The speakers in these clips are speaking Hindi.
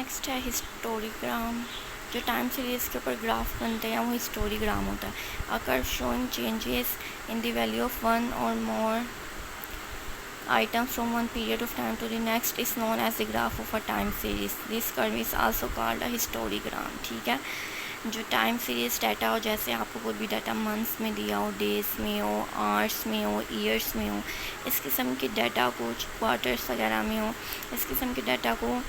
नेक्स्ट है हिस्टोरीग्राम। जो टाइम सीरीज़ के ऊपर ग्राफ बनते हैं वो हिस्टोरीग्राम होता है। A curve showing changes in the value of one और मोर items from one period of time to the next is known as the graph of a time series. This curve is also called a histogram. ठीक है, जो टाइम सीरीज़ डाटा हो, जैसे आपको कोई भी डाटा मंथ्स में दिया हो, डेज़ में हो, आवर्स में हो, ईयर्स में हो, इस किस्म के डाटा को, क्वार्टर्स वगैरह में हो, इस किस्म के डाटा को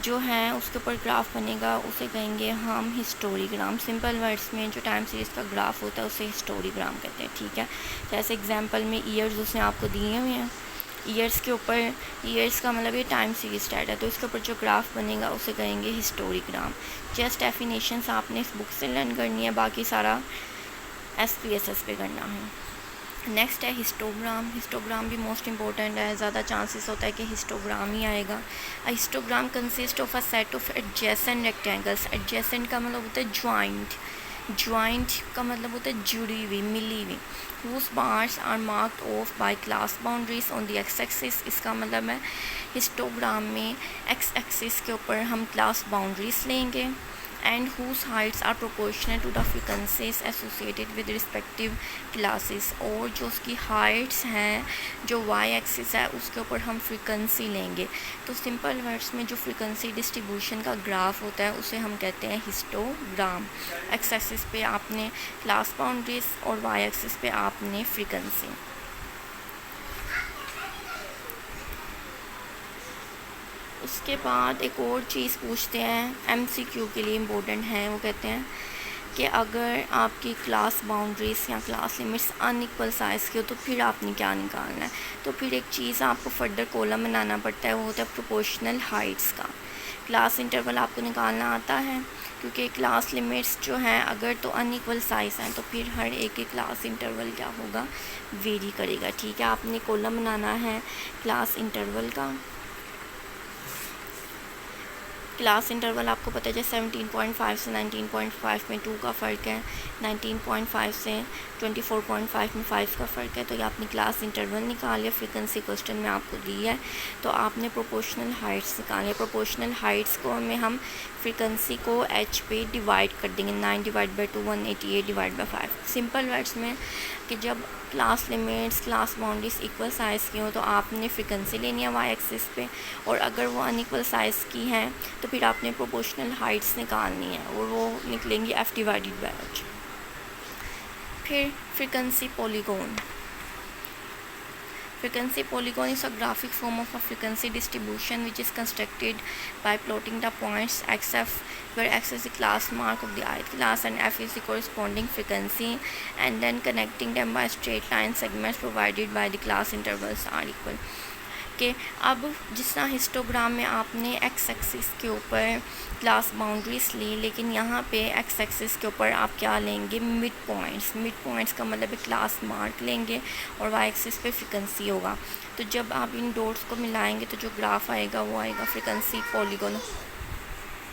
जो है उसके ऊपर ग्राफ बनेगा, उसे कहेंगे हम हिस्टोरीग्राम। सिंपल वर्ड्स में जो टाइम सीरीज़ का ग्राफ होता है उसे हिस्टोरीग्राम कहते हैं। ठीक है, जैसे एग्जांपल में ईयर्स उसने आपको दिए हुए हैं, ईयर्स के ऊपर, ईयर्स का मतलब ये टाइम सीरीज डाटा है, तो इसके ऊपर जो ग्राफ बनेगा उसे कहेंगे हिस्टोरीग्राम। जस्ट डेफिनेशंस आपने इस बुक से लर्न करनी है, बाकी सारा SPSS पे करना है। नेक्स्ट है हिस्टोग्राम। हिस्टोग्राम भी मोस्ट इंपॉर्टेंट है, ज़्यादा चांसेस होता है कि हिस्टोग्राम ही आएगा। Histogram consist of a set of adjacent rectangles. Adjacent का मतलब होता है ज्वाइंट, ज्वाइंट का मतलब होता है जुड़ी हुई, मिली हुई। whose bars are marked off by class boundaries on the x axis। इसका मतलब है हिस्टोग्राम में x axis के ऊपर हम क्लास बाउंड्रीज लेंगे, and whose heights are proportional to the frequencies associated with respective classes। और जो उसकी हाइट्स हैं, जो y एक्सिस है उसके ऊपर हम फ्रीक्वेंसी लेंगे। तो सिंपल वर्ड्स में जो फ्रीक्वेंसी डिस्ट्रीब्यूशन का ग्राफ होता है उसे हम कहते हैं हिस्टोग्राम। x एक्सिस पे आपने क्लास बाउंड्रीज और y एक्सिस पे आपने फ्रीक्वेंसी। उसके बाद एक और चीज़ पूछते हैं, MCQ के लिए इम्पोर्टेंट है। वो कहते हैं कि अगर आपकी क्लास बाउंड्रीज या क्लास लिमिट्स अनइक्वल साइज़ की हो तो फिर आपने क्या निकालना है। तो फिर एक चीज़ आपको फर्दर कॉलम बनाना पड़ता है, वो होता है प्रोपोर्शनल हाइट्स का। क्लास इंटरवल आपको निकालना आता है, क्योंकि क्लास लिमिट्स जो हैं अगर तो अनइक्वल साइज़ हैं तो फिर हर एक क्लास इंटरवल क्या होगा, वेरी करेगा। ठीक है, आपने कॉलम बनाना है क्लास इंटरवल का। क्लास इंटरवल आपको पता है, जैसे 17.5 से 19.5 में 2 का फ़र्क है, 19.5 से 24.5 में 5 का फ़र्क है। तो ये आपने क्लास इंटरवल निकाल लिया। फ्रीक्वेंसी क्वेश्चन में आपको दी है, तो आपने प्रोपोर्शनल हाइट्स निकाल लिया। प्रोपोर्शनल हाइट्स को में हम फ्रीक्वेंसी को h पे डिवाइड कर देंगे, 9 divide by 2 188 divide by 5। Simple words में कि जब class limits, class boundaries equal size की हो तो आपने फ्रीक्वेंसी लेनी है y एक्सिस पे, और अगर वो अनइक्वल साइज़ की हैं तो फिर आपने प्रोपोर्शनल हाइट्स निकालनी है और वो निकलेंगी f डिवाइडेड बाई h। फिर frequency polygon. Frequency polygon is a graphic form of a frequency distribution which is constructed by plotting the points xf, where x is the class mark of the ith class and f is the corresponding frequency, and then connecting them by straight line segments provided by the class intervals are equal। के अब जिस तरह हिस्टोग्राम में आपने x एक्सिस के ऊपर क्लास बाउंड्रीज ली, लेकिन यहाँ पे x एक्सिस के ऊपर आप क्या लेंगे, मिड पॉइंट्स। मिड पॉइंट्स का मतलब है क्लास मार्क लेंगे और y एक्सिस पे फ्रीक्वेंसी होगा। तो जब आप इन डॉट्स को मिलाएंगे तो जो ग्राफ आएगा वो आएगा फ्रीक्वेंसी पॉलीगॉन